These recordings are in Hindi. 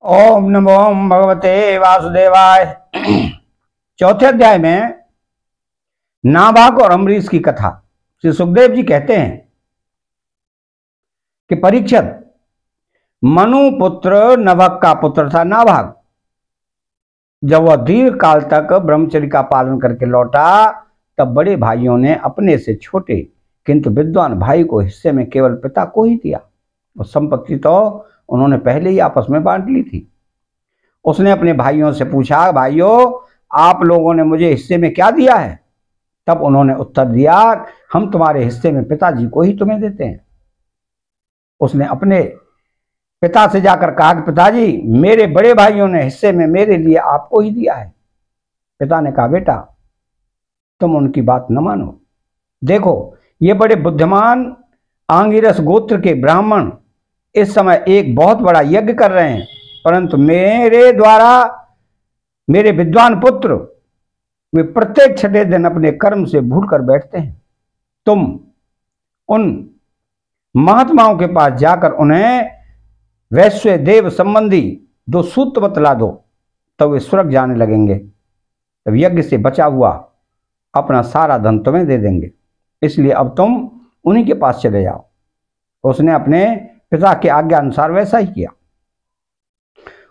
ओम नमो भगवते वासुदेवाय। चौथे अध्याय में नाभाग और अम्बरीश की कथा। श्री सुखदेव जी कहते हैं कि परीक्षित, मनु पुत्र नभक का पुत्र था नाभाग। जब वह दीर्घ काल तक ब्रह्मचर्य का पालन करके लौटा, तब बड़े भाइयों ने अपने से छोटे किंतु विद्वान भाई को हिस्से में केवल पिता को ही दिया। और संपत्ति तो उन्होंने पहले ही आपस में बांट ली थी। उसने अपने भाइयों से पूछा, भाइयों, आप लोगों ने मुझे हिस्से में क्या दिया है? तब उन्होंने उत्तर दिया, हम तुम्हारे हिस्से में पिताजी को ही तुम्हें देते हैं। उसने अपने पिता से जाकर कहा कि पिताजी, मेरे बड़े भाइयों ने हिस्से में मेरे लिए आपको ही दिया है। पिता ने कहा, बेटा, तुम उनकी बात न मानो। देखो, ये बड़े बुद्धिमान आंगिरस गोत्र के ब्राह्मण इस समय एक बहुत बड़ा यज्ञ कर रहे हैं, परंतु मेरे द्वारा मेरे विद्वान पुत्र वे प्रत्येक छठे दिन अपने कर्म से भूल कर बैठते हैं। तुम उन महात्माओं के पास जाकर उन्हें वैश्य देव संबंधी 2 सूत्र बतला दो, तब वे स्वर्ग जाने लगेंगे। तब यज्ञ से बचा हुआ अपना सारा धन तुम्हें दे देंगे, इसलिए अब तुम उन्हीं के पास चले जाओ। उसने अपने पिता के आज्ञा अनुसार वैसा ही किया।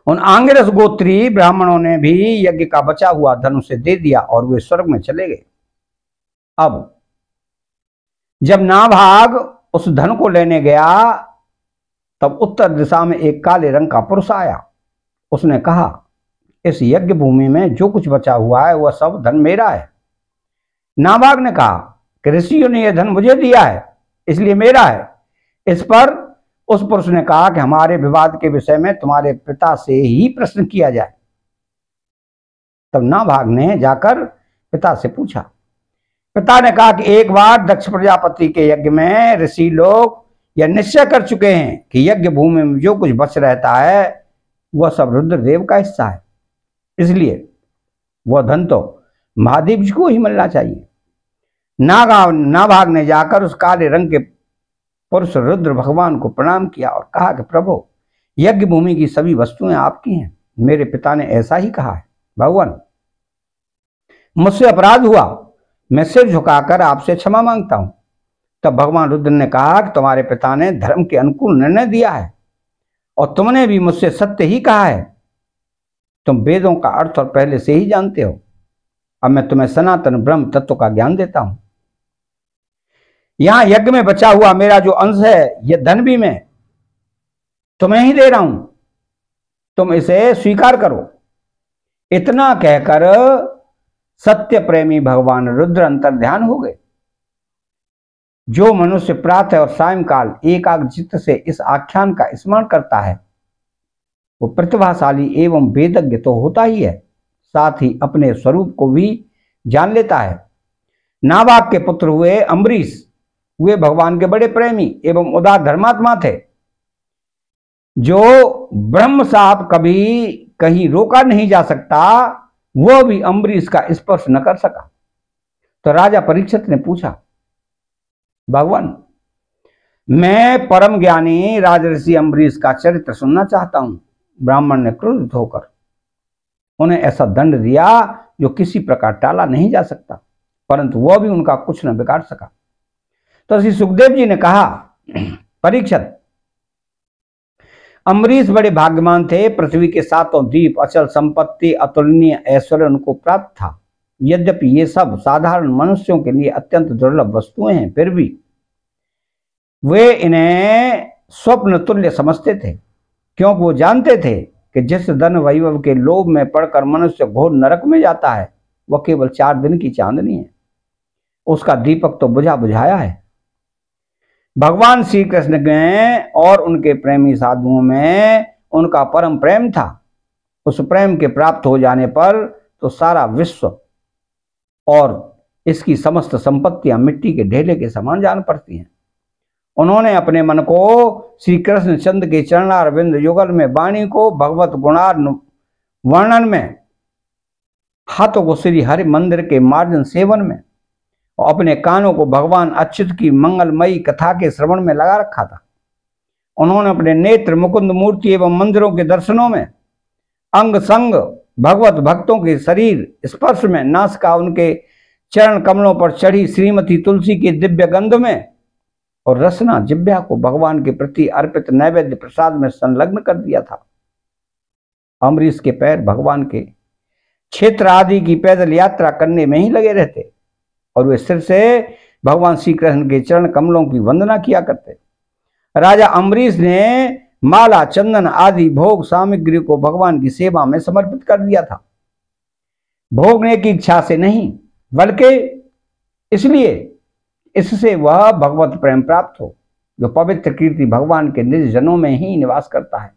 उन आंगिरस गोत्री ब्राह्मणों ने भी यज्ञ का बचा हुआ धन उसे दे दिया और वे स्वर्ग में चले गए। अब जब नाभाग उस धन को लेने गया, तब उत्तर दिशा में एक काले रंग का पुरुष आया। उसने कहा, इस यज्ञ भूमि में जो कुछ बचा हुआ है वह सब धन मेरा है। नाभाग ने कहा कि ऋषियों ने यह धन मुझे दिया है, इसलिए मेरा है। इस पर उस पुरुष ने कहा कि हमारे विवाद के विषय में तुम्हारे पिता से ही प्रश्न किया जाए। तब नाभाग ने जाकर पिता से पूछा। पिता ने कहा कि एक बार दक्ष प्रजापति के यज्ञ में ऋषि लोग यह निश्चय कर चुके हैं कि यज्ञ भूमि में जो कुछ बच रहता है वह सब रुद्रदेव का हिस्सा है, इसलिए वह धन तो महादेव जी को ही मिलना चाहिए। नाभाग ने जाकर उस काले रंग के पुरुष रुद्र भगवान को प्रणाम किया और कहा कि प्रभु, यज्ञ भूमि की सभी वस्तुएं आपकी हैं। मेरे पिता ने ऐसा ही कहा है। भगवान, मुझसे अपराध हुआ, मैं सिर झुकाकर आपसे क्षमा मांगता हूं। तब भगवान रुद्र ने कहा कि तुम्हारे पिता ने धर्म के अनुकूल निर्णय दिया है और तुमने भी मुझसे सत्य ही कहा है। तुम वेदों का अर्थ और पहले से ही जानते हो। अब मैं तुम्हें सनातन ब्रह्म तत्व का ज्ञान देता हूं। यहां यज्ञ में बचा हुआ मेरा जो अंश है, यह धन भी मैं तुम्हें ही दे रहा हूं, तुम इसे स्वीकार करो। इतना कहकर सत्य प्रेमी भगवान रुद्र अंतर ध्यान हो गए। जो मनुष्य प्रातः और सायंकाल एकाग्र चित्त से इस आख्यान का स्मरण करता है वो प्रतिभाशाली एवं वेदज्ञ तो होता ही है, साथ ही अपने स्वरूप को भी जान लेता है। नाभाग के पुत्र हुए अम्बरीश वे भगवान के बड़े प्रेमी एवं उदार धर्मात्मा थे। जो ब्रह्म साहब कभी कहीं रोका नहीं जा सकता, वह भी अम्बरीश का स्पर्श न कर सका। तो राजा परीक्षित ने पूछा, भगवान, मैं परम ज्ञानी राजऋषि अम्बरीश का चरित्र सुनना चाहता हूं। ब्राह्मण ने क्रोधित होकर उन्हें ऐसा दंड दिया जो किसी प्रकार टाला नहीं जा सकता, परंतु वह भी उनका कुछ न बिगाड़ सका। तो श्री सुखदेव जी ने कहा, परीक्षित, अम्बरीश बड़े भाग्यवान थे। पृथ्वी के 7 द्वीप, अचल संपत्ति, अतुलनीय ऐश्वर्य उनको प्राप्त था। यद्यपि ये सब साधारण मनुष्यों के लिए अत्यंत दुर्लभ वस्तुएं हैं, फिर भी वे इन्हें स्वप्न तुल्य समझते थे, क्योंकि वो जानते थे कि जिस धन वैभव के लोभ में पड़कर मनुष्य घोर नरक में जाता है वह केवल 4 दिन की चांदनी है, उसका दीपक तो बुझा बुझाया है। भगवान श्री कृष्ण में और उनके प्रेमी साधुओं में उनका परम प्रेम था। उस प्रेम के प्राप्त हो जाने पर तो सारा विश्व और इसकी समस्त संपत्तियां मिट्टी के ढेले के समान जान पड़ती हैं। उन्होंने अपने मन को श्री कृष्ण चंद्र के चरणारविंद युगल में, वाणी को भगवत गुणार्न वर्णन में, हाथों को श्री हरि मंदिर के मार्जन सेवन में और अपने कानों को भगवान अच्युत की मंगलमयी कथा के श्रवण में लगा रखा था। उन्होंने अपने नेत्र मुकुंद मूर्ति एवं मंदिरों के दर्शनों में अंग संग भगवत भक्तों के शरीर स्पर्श में, नासिका उनके चरण कमलों पर चढ़ी श्रीमती तुलसी की दिव्य गंध में, और रसना जिह्वा को भगवान के प्रति अर्पित नैवेद्य प्रसाद में संलग्न कर दिया था। अम्बरीश के पैर भगवान के क्षेत्र आदि की पैदल यात्रा करने में ही लगे रहते और वे सिर से भगवान श्री कृष्ण के चरण कमलों की वंदना किया करते। राजा अम्बरीश ने माला, चंदन आदि भोग सामग्री को भगवान की सेवा में समर्पित कर दिया था, भोगने की इच्छा से नहीं, बल्कि इसलिए इससे वह भगवत प्रेम प्राप्त हो जो पवित्र कीर्ति भगवान के निज जनों में ही निवास करता है।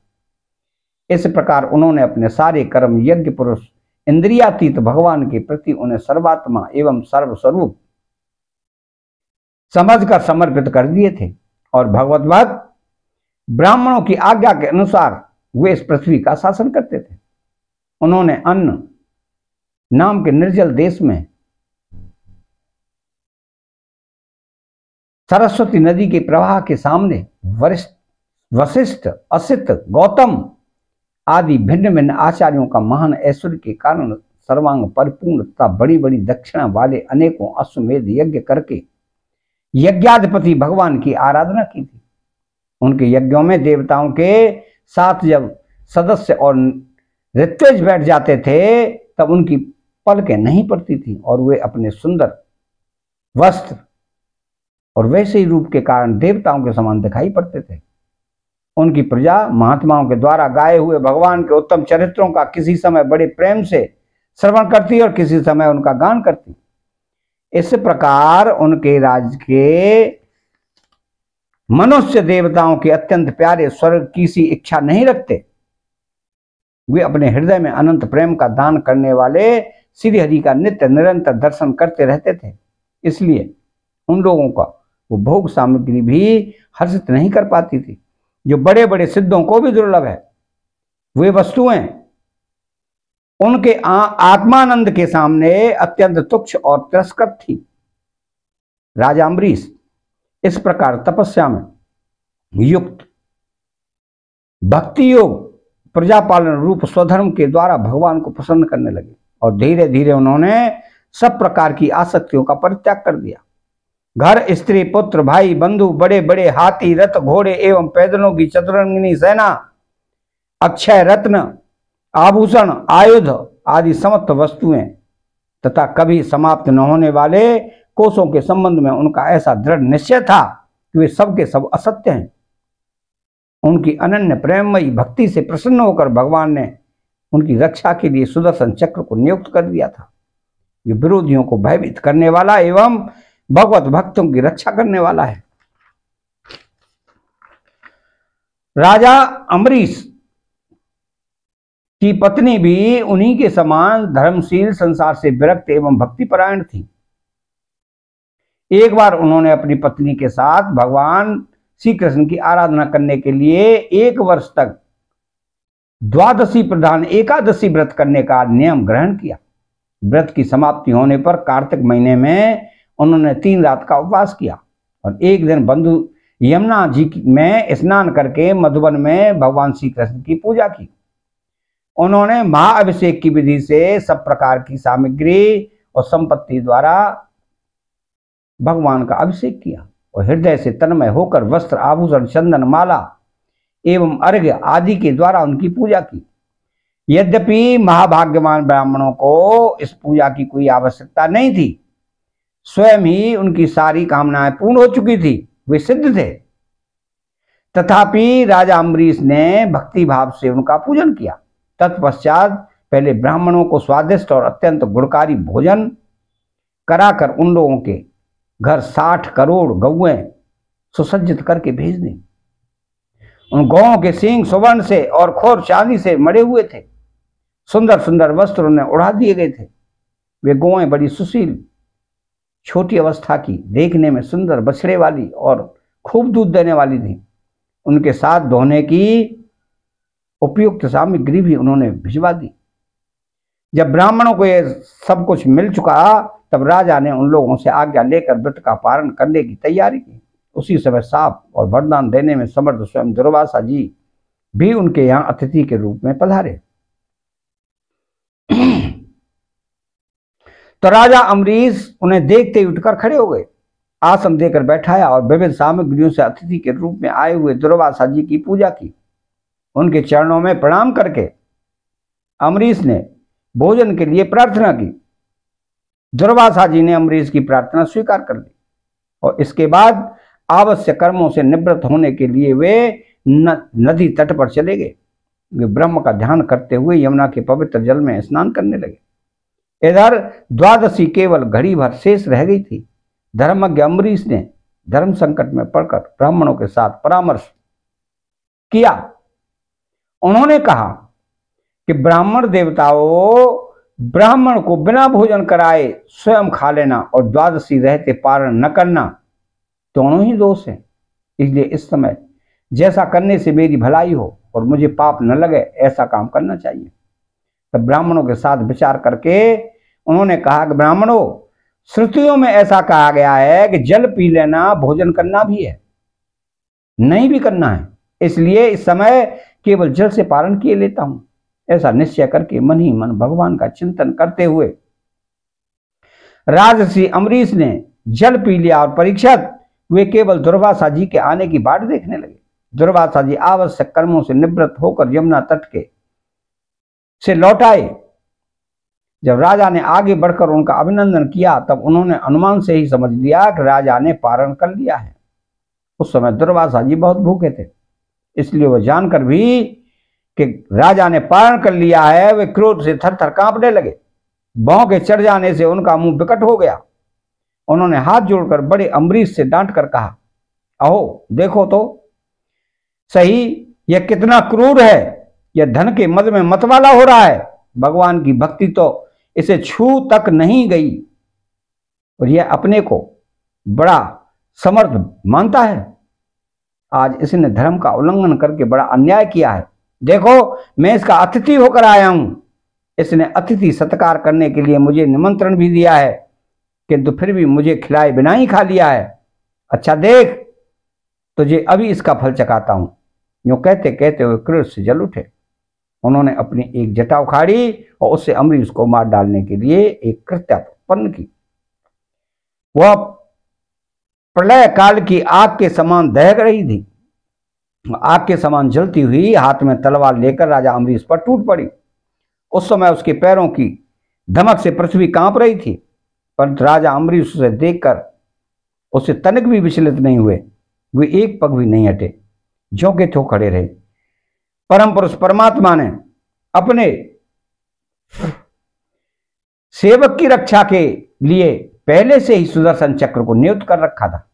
इस प्रकार उन्होंने अपने सारे कर्म यज्ञ पुरुष इंद्रियातीत भगवान के प्रति उन्हें सर्वात्मा एवं सर्वस्वरूप समझकर समर्पित कर दिए थे और भगवत भक्त ब्राह्मणों की आज्ञा के अनुसार वे इस पृथ्वी का शासन करते थे। उन्होंने अन्न नाम के निर्जल देश में सरस्वती नदी के प्रवाह के सामने वशिष्ठ, असित, गौतम आदि भिन्न भिन्न आचार्यों का महान ऐश्वर्य के कारण सर्वांग परिपूर्ण तथा बड़ी बड़ी दक्षिणा वाले अनेकों अश्वमेध यज्ञ करके यज्ञाधिपति भगवान की आराधना की थी। उनके यज्ञों में देवताओं के साथ जब सदस्य और ऋत्विज बैठ जाते थे तब उनकी पलकें नहीं पड़ती थी और वे अपने सुंदर वस्त्र और वैसे ही रूप के कारण देवताओं के समान दिखाई पड़ते थे। उनकी प्रजा महात्माओं के द्वारा गाए हुए भगवान के उत्तम चरित्रों का किसी समय बड़े प्रेम से श्रवण करती और किसी समय उनका गान करती। इस प्रकार उनके राज्य के मनुष्य देवताओं के अत्यंत प्यारे स्वर्ग की सी इच्छा नहीं रखते। वे अपने हृदय में अनंत प्रेम का दान करने वाले श्री हरि का नित्य निरंतर दर्शन करते रहते थे। इसलिए उन लोगों का वो भोग सामग्री भी हर्षित नहीं कर पाती थी जो बड़े बड़े सिद्धों को भी दुर्लभ है। वे वस्तुएं उनके आत्मानंद के सामने अत्यंत तुच्छ और तिरस्कृत थी। राजा अम्बरीश इस प्रकार तपस्या में युक्त भक्ति योग प्रजापालन रूप स्वधर्म के द्वारा भगवान को प्रसन्न करने लगे और धीरे धीरे उन्होंने सब प्रकार की आसक्तियों का परित्याग कर दिया। घर, स्त्री, पुत्र, भाई, बंधु, बड़े बड़े हाथी, रथ, घोड़े एवं पैदलों की चतुरंगिनी सेना, अक्षय रत्न, आभूषण, आयुध आदि समस्त वस्तुएं तथा कभी समाप्त न होने वाले कोषों के संबंध में उनका ऐसा दृढ़ निश्चय था कि वे सबके सब असत्य हैं। उनकी अनन्य प्रेममयी भक्ति से प्रसन्न होकर भगवान ने उनकी रक्षा के लिए सुदर्शन चक्र को नियुक्त कर दिया था, जो विरोधियों को भयभीत करने वाला एवं भगवत भक्तों की रक्षा करने वाला है। राजा अम्बरीश की पत्नी भी उन्हीं के समान धर्मशील, संसार से विरक्त एवं भक्तिपरायण थी। एक बार उन्होंने अपनी पत्नी के साथ भगवान श्री कृष्ण की आराधना करने के लिए 1 वर्ष तक द्वादशी प्रधान एकादशी व्रत करने का नियम ग्रहण किया। व्रत की समाप्ति होने पर कार्तिक महीने में उन्होंने 3 रात का उपवास किया और एक दिन बंधु यमुना जी में स्नान करके मधुबन में भगवान श्री कृष्ण की पूजा की। उन्होंने महाअभिषेक की विधि से सब प्रकार की सामग्री और संपत्ति द्वारा भगवान का अभिषेक किया और हृदय से तन्मय होकर वस्त्र, आभूषण, चंदन, माला एवं अर्घ्य आदि के द्वारा उनकी पूजा की। यद्यपि महाभाग्यवान ब्राह्मणों को इस पूजा की कोई आवश्यकता नहीं थी, स्वयं ही उनकी सारी कामनाएं पूर्ण हो चुकी थी, वे सिद्ध थे। तथापि राजा अम्बरीश ने भक्ति भाव से उनका पूजन किया। तत्पश्चात पहले ब्राह्मणों को स्वादिष्ट और अत्यंत गुणकारी भोजन कराकर उन लोगों के घर 60 करोड़ गौएं सुसज्जित करके भेज दी। उन गौओं के सींग सुवर्ण से और खोर चांदी से मड़े हुए थे। सुंदर सुंदर वस्त्र उन्हें उड़ा दिए गए थे। वे गौएं बड़ी सुशील, छोटी अवस्था की, देखने में सुंदर बछड़े वाली और खूब दूध देने वाली थी। उनके साथ धोने की उपयुक्त सामग्री भी उन्होंने भिजवा दी। जब ब्राह्मणों को यह सब कुछ मिल चुका तब राजा ने उन लोगों से आज्ञा लेकर व्रत का पारण करने की तैयारी की। उसी समय साप और वरदान देने में समर्थ स्वयं दुर्वासा जी भी उनके यहाँ अतिथि के रूप में पधारे। तो राजा अम्बरीश उन्हें देखते ही उठकर खड़े हो गए, आसन देकर बैठाया और विविध सामग्रियों से अतिथि के रूप में आए हुए दुर्वासा जी की पूजा की। उनके चरणों में प्रणाम करके अम्बरीश ने भोजन के लिए प्रार्थना की। दुर्वासा जी ने अम्बरीश की प्रार्थना स्वीकार कर ली और इसके बाद आवश्यक कर्मों से निवृत्त होने के लिए वे नदी तट पर चले गए। वे ब्रह्म का ध्यान करते हुए यमुना के पवित्र जल में स्नान करने लगे। इधर द्वादशी केवल घड़ी भर शेष रह गई थी। धर्मज्ञ अम्बरीश ने धर्म संकट में पड़कर ब्राह्मणों के साथ परामर्श किया। उन्होंने कहा कि ब्राह्मण देवताओं, ब्राह्मण को बिना भोजन कराए स्वयं खा लेना और द्वादशी रहते पारण न करना दोनों ही दोष हैं। इसलिए इस समय जैसा करने से मेरी भलाई हो और मुझे पाप न लगे ऐसा काम करना चाहिए। तब ब्राह्मणों के साथ विचार करके उन्होंने कहा कि ब्राह्मणों, श्रुतियों में ऐसा कहा गया है कि जल पी लेना भोजन करना भी है, नहीं भी करना है, इसलिए इस समय केवल जल से पारण किए लेता हूं। ऐसा निश्चय करके मन ही मन भगवान का चिंतन करते हुए राजर्षि अम्बरीश ने जल पी लिया और परीक्षित वे केवल दुर्वासा जी के आने की बाट देखने लगे। दुर्वासा जी आवश्यक कर्मों से निवृत्त होकर यमुना तट के से लौट आए। जब राजा ने आगे बढ़कर उनका अभिनंदन किया तब उन्होंने अनुमान से ही समझ लिया कि राजा ने पारण कर लिया है। उस समय दुर्वासा जी बहुत भूखे थे, इसलिए वह जानकर भी कि राजा ने पारण कर लिया है वे क्रोध से थर-थर कांपने लगे। भौं के चढ़ जाने से उनका मुंह विकट हो गया। उन्होंने हाथ जोड़कर बड़े अम्बरीश से डांट कर कहा, अहो देखो तो सही, यह कितना क्रूर है, यह धन के मद में मतवाला हो रहा है। भगवान की भक्ति तो इसे छू तक नहीं गई और यह अपने को बड़ा समर्थ मानता है। आज इसने धर्म का उल्लंघन करके बड़ा अन्याय किया है। देखो, मैं इसका अतिथि होकर आया हूं। इसने अतिथि सत्कार करने के लिए मुझे निमंत्रण भी दिया है, किंतु फिर भी मुझे खिलाए बिना ही खा लिया है। अच्छा देख, तुझे अभी इसका फल चखाता हूं। यूं कहते कहते हुए क्रोध से जल उठे। उन्होंने अपनी एक जटा उखाड़ी और उससे अम्बरीश को मार डालने के लिए एक कृत्या उत्पन्न की। वह प्रलय काल की आग के समान दहक रही थी। आग के समान जलती हुई हाथ में तलवार लेकर राजा अम्बरीश पर टूट पड़ी। उस समय उसके पैरों की धमक से पृथ्वी कांप रही थी, परंतु राजा अम्बरीश उसे देखकर उससे तनिक भी विचलित नहीं हुए। वे एक पग भी नहीं हटे, ज्यों के त्यों खड़े रहे। परम पुरुष परमात्मा ने अपने सेवक की रक्षा के लिए पहले से ही सुदर्शन चक्र को नियुक्त कर रखा था।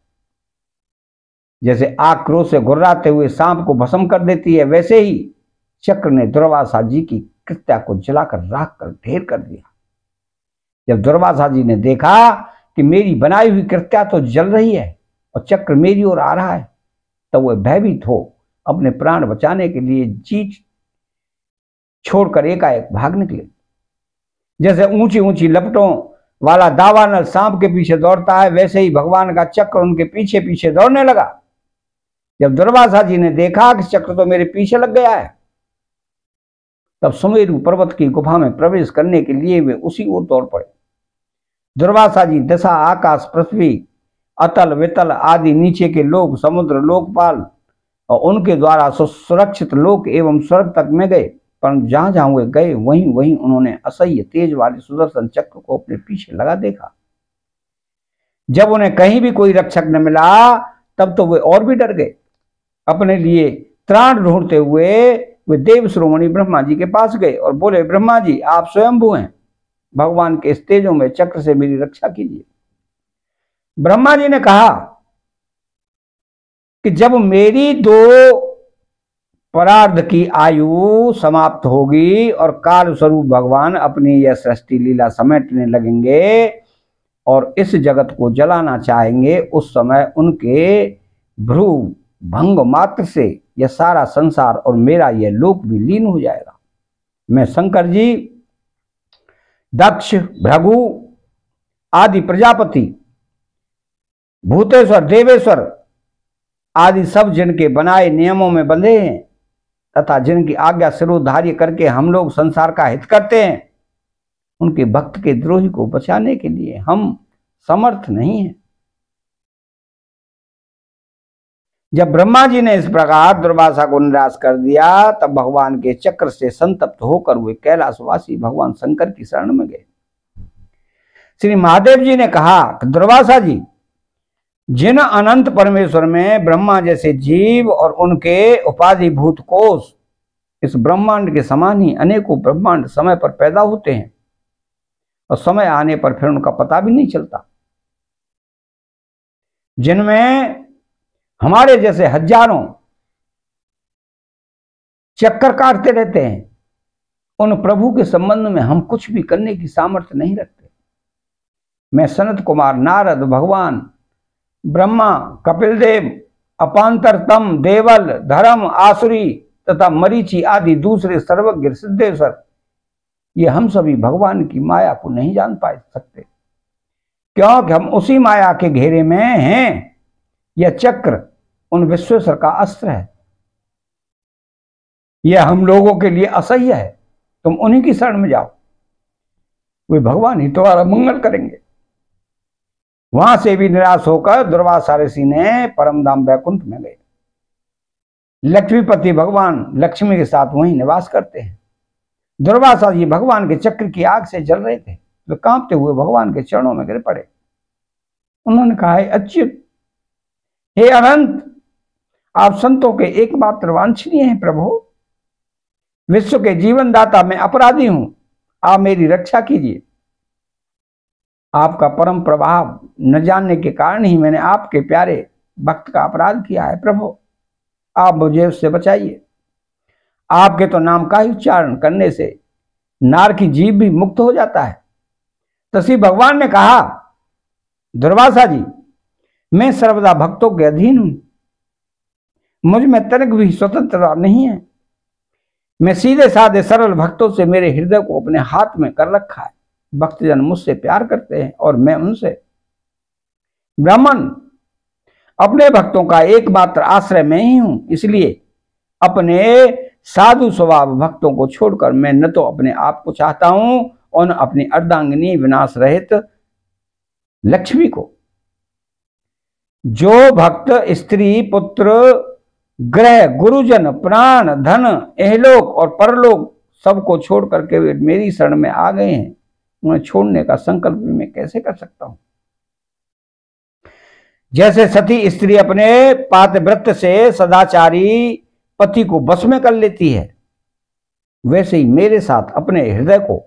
जैसे आग क्रोध से गुर्राते हुए सांप को भस्म कर देती है, वैसे ही चक्र ने दुर्वासा जी की कृत्या को जलाकर राख कर ढेर कर दिया। जब दुर्वासा जी ने देखा कि मेरी बनाई हुई कृत्या तो जल रही है और चक्र मेरी ओर आ रहा है, तब वह भयभीत हो अपने प्राण बचाने के लिए जी छोड़कर एकाएक भाग निकले। जैसे ऊंची ऊंची लपटों वाला दावानल सांप के पीछे दौड़ता है, वैसे ही भगवान का चक्र उनके पीछे पीछे दौड़ने लगा। जब दुर्वासा जी ने देखा कि चक्र तो मेरे पीछे लग गया है, तब सुमेरु पर्वत की गुफा में प्रवेश करने के लिए वे उसी ओर दौड़ पड़े। दुर्वासा जी दिशा, आकाश, पृथ्वी, अतल वितल आदि नीचे के लोक, समुद्र, लोकपाल और उनके द्वारा सुरक्षित लोक एवं स्वर्ग तक में गए, परंतु जहां जहां वे गए वहीं वहीं उन्होंने असह्य तेज वाले सुदर्शन चक्र को अपने पीछे लगा देखा। जब उन्हें कहीं भी कोई रक्षक न मिला, तब तो वे और भी डर गए। अपने लिए त्राण ढूंढते हुए वे देव श्रोमणी ब्रह्मा जी के पास गए और बोले, ब्रह्मा जी आप स्वयंभू हैं, भगवान के इस तेजों में चक्र से मेरी रक्षा कीजिए। ब्रह्मा जी ने कहा कि जब मेरी 2 परार्ध की आयु समाप्त होगी और काल स्वरूप भगवान अपनी यह सृष्टि लीला समेटने लगेंगे और इस जगत को जलाना चाहेंगे, उस समय उनके भ्रू भंग मात्र से यह सारा संसार और मेरा यह लोक भी लीन हो जाएगा। मैं शंकर जी, दक्ष, भृगु आदि प्रजापति, भूतेश्वर, देवेश्वर आदि सब जिनके बनाए नियमों में बंधे हैं तथा जिनकी आज्ञा सिरोधार्य करके हम लोग संसार का हित करते हैं, उनके भक्त के द्रोही को बचाने के लिए हम समर्थ नहीं हैं। जब ब्रह्मा जी ने इस प्रकार दुर्वासा को निराश कर दिया, तब भगवान के चक्र से संतप्त होकर वे कैलाशवासी भगवान शंकर की शरण में गए। श्री महादेव जी ने कहा कि दुर्वासा जी, जिन अनंत परमेश्वर में ब्रह्मा जैसे जीव और उनके उपाधिभूत कोष इस ब्रह्मांड के समान ही अनेकों ब्रह्मांड समय पर पैदा होते हैं और समय आने पर फिर उनका पता भी नहीं चलता, जिनमें हमारे जैसे हजारों चक्कर काटते रहते हैं, उन प्रभु के संबंध में हम कुछ भी करने की सामर्थ्य नहीं रखते। मैं सनत कुमार, नारद, भगवान ब्रह्मा, कपिल देव, अपांतरतम, देवल, धर्म, आसुरी तथा मरीचि आदि दूसरे सर्वज्ञ सिद्धेश्वर, ये हम सभी भगवान की माया को नहीं जान पा सकते, क्योंकि हम उसी माया के घेरे में हैं। यह चक्र उन विश्वेश्वर का अस्त्र है, यह हम लोगों के लिए असह्य है। तुम उन्हीं की शरण में जाओ, वे भगवान ही तुम्हारा मंगल करेंगे। वहां से भी निराश होकर दुर्वासा ऋषि ने परमधाम वैकुंठ में गए। लक्ष्मीपति भगवान लक्ष्मी के साथ वहीं निवास करते हैं। दुर्वासा जी भगवान के चक्र की आग से जल रहे थे, वे कांपते हुए भगवान के चरणों में गिर पड़े। उन्होंने कहा, हे अच्युत, हे अनंत, आप संतों के एकमात्र वांछनीय हैं प्रभु। विश्व के जीवन दाता मैं अपराधी हूं, आप मेरी रक्षा कीजिए। आपका परम प्रभाव न जानने के कारण ही मैंने आपके प्यारे भक्त का अपराध किया है प्रभु, आप मुझे उससे बचाइए। आपके तो नाम का ही उच्चारण करने से नार की जीभ भी मुक्त हो जाता है। तो श्री भगवान ने कहा, दुर्वासा जी, मैं सर्वदा भक्तों के अधीन हूं, मुझ में तनिक भी स्वतंत्रता नहीं है। मैं सीधे साधे सरल भक्तों से मेरे हृदय को अपने हाथ में कर रखा है। भक्तजन मुझसे प्यार करते हैं और मैं उनसे। ब्राह्मण अपने भक्तों का एकमात्र आश्रय मैं ही हूं, इसलिए अपने साधु स्वभाव भक्तों को छोड़कर मैं न तो अपने आप को चाहता हूं और न अपनी अर्धांगिनी विनाश रहित लक्ष्मी को। जो भक्त स्त्री, पुत्र, ग्रह, गुरुजन, प्राण, धन, एहलोक और परलोक सबको छोड़ करके वे मेरी शरण में आ गए हैं, उन्हें छोड़ने का संकल्प मैं कैसे कर सकता हूं। जैसे सती स्त्री अपने पातिव्रत से सदाचारी पति को बस में कर लेती है, वैसे ही मेरे साथ अपने हृदय को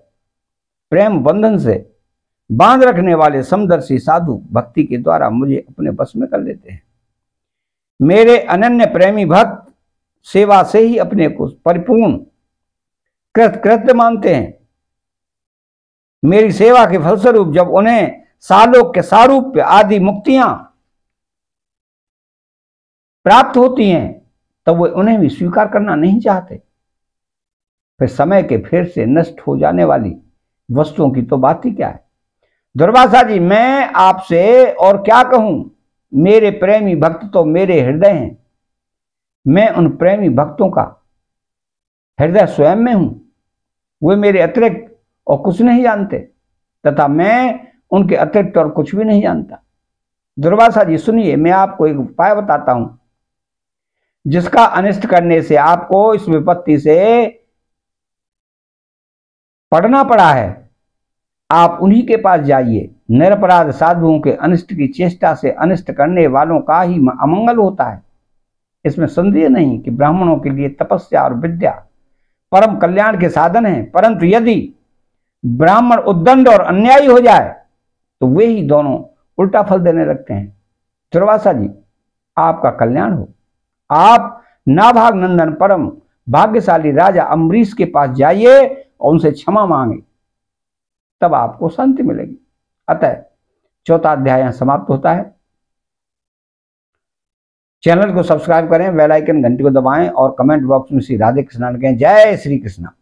प्रेम बंधन से बांध रखने वाले समदर्शी साधु भक्ति के द्वारा मुझे अपने बस में कर लेते हैं। मेरे अनन्य प्रेमी भक्त सेवा से ही अपने को परिपूर्ण कृतकृत्य मानते हैं। मेरी सेवा के फलस्वरूप जब उन्हें सालोक के सारूप्य आदि मुक्तियां प्राप्त होती हैं, तब वे उन्हें भी स्वीकार करना नहीं चाहते। फिर समय के फेर से नष्ट हो जाने वाली वस्तुओं की तो बात ही क्या है। दुर्वासा जी, मैं आपसे और क्या कहूं, मेरे प्रेमी भक्त तो मेरे हृदय हैं। मैं उन प्रेमी भक्तों का हृदय स्वयं में हूं, वे मेरे अतिरिक्त और कुछ नहीं जानते तथा मैं उनके अतिरिक्त और कुछ भी नहीं जानता। दुर्वासा जी सुनिए, मैं आपको एक उपाय बताता हूं, जिसका अनिष्ट करने से आपको इस विपत्ति से पड़ना पड़ा है। आप उन्हीं के पास जाइए। निरपराध साधुओं के अनिष्ट की चेष्टा से अनिष्ट करने वालों का ही अमंगल होता है। इसमें संदेह नहीं कि ब्राह्मणों के लिए तपस्या और विद्या परम कल्याण के साधन हैं, परंतु यदि ब्राह्मण उद्दंड और अन्यायी हो जाए तो वे ही दोनों उल्टा फल देने लगते हैं। दुर्वासा जी, आपका कल्याण हो। आप नाभाग नंदन परम भाग्यशाली राजा अम्बरीश के पास जाइए और उनसे क्षमा मांगे, तब आपको शांति मिलेगी। अतः चौथा अध्याय यहां समाप्त होता है। चैनल को सब्सक्राइब करें, बेल आइकन घंटी को दबाएं और कमेंट बॉक्स में श्री राधे कृष्णा लिखें। जय श्री कृष्णा।